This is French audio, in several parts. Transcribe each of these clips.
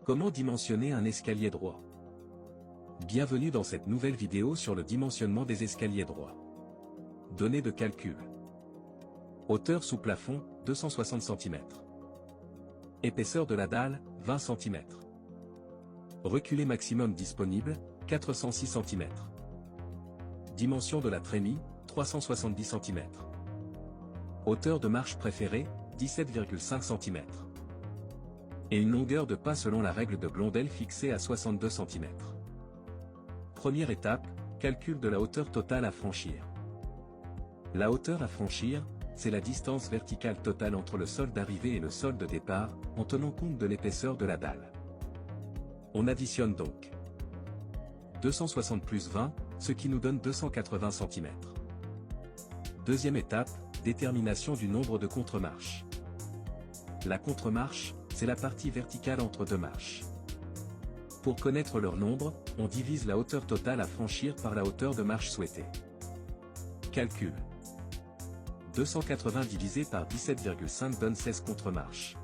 Comment dimensionner un escalier droit? Bienvenue dans cette nouvelle vidéo sur le dimensionnement des escaliers droits. Données de calcul. Hauteur sous plafond, 260 cm. Épaisseur de la dalle, 20 cm. Reculé maximum disponible, 406 cm. Dimension de la trémie, 370 cm. Hauteur de marche préférée, 17,5 cm. Et une longueur de pas selon la règle de Blondel fixée à 62 cm. Première étape, calcul de la hauteur totale à franchir. La hauteur à franchir, c'est la distance verticale totale entre le sol d'arrivée et le sol de départ, en tenant compte de l'épaisseur de la dalle. On additionne donc 260 plus 20, ce qui nous donne 280 cm. Deuxième étape, détermination du nombre de contre-marches. La contre-marche, c'est la partie verticale entre deux marches. Pour connaître leur nombre, on divise la hauteur totale à franchir par la hauteur de marche souhaitée. Calcul. 280 divisé par 17,5 donne 16 contre-marches.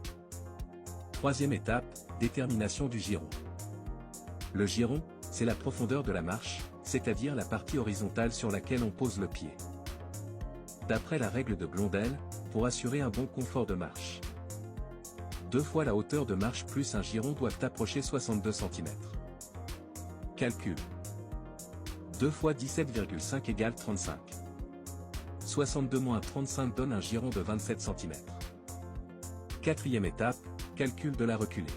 Troisième étape, détermination du giron. Le giron, c'est la profondeur de la marche, c'est-à-dire la partie horizontale sur laquelle on pose le pied. D'après la règle de Blondel, pour assurer un bon confort de marche, 2 fois la hauteur de marche plus un giron doivent approcher 62 cm. Calcul. 2 fois 17,5 égale 35. 62 moins 35 donne un giron de 27 cm. Quatrième étape, calcul de la reculée.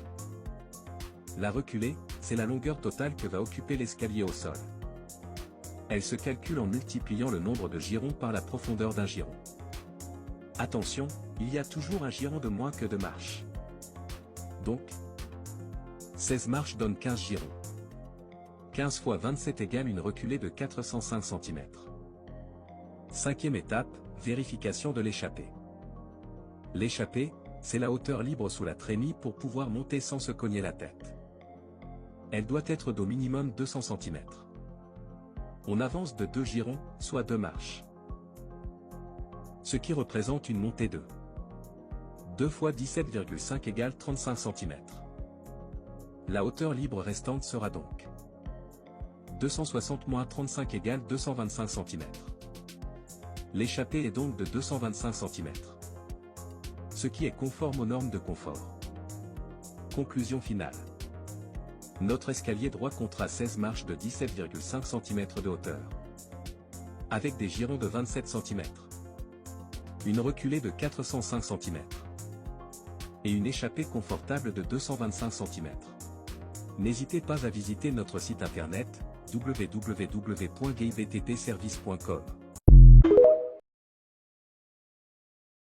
La reculée, c'est la longueur totale que va occuper l'escalier au sol. Elle se calcule en multipliant le nombre de girons par la profondeur d'un giron. Attention, il y a toujours un giron de moins que de marches. Donc, 16 marches donnent 15 girons. 15 fois 27 égale une reculée de 405 cm. Cinquième étape, vérification de l'échappée. L'échappée, c'est la hauteur libre sous la trémie pour pouvoir monter sans se cogner la tête. Elle doit être d'au minimum 200 cm. On avance de 2 girons, soit 2 marches. Ce qui représente une montée de 2 fois 17,5 égale 35 cm. La hauteur libre restante sera donc 260 moins 35 égale 225 cm. L'échappée est donc de 225 cm. Ce qui est conforme aux normes de confort. Conclusion finale. Notre escalier droit comptera 16 marches de 17,5 cm de hauteur. Avec des girons de 27 cm. Une reculée de 405 cm. Et une échappée confortable de 225 cm. N'hésitez pas à visiter notre site internet, www.gaybttservice.com.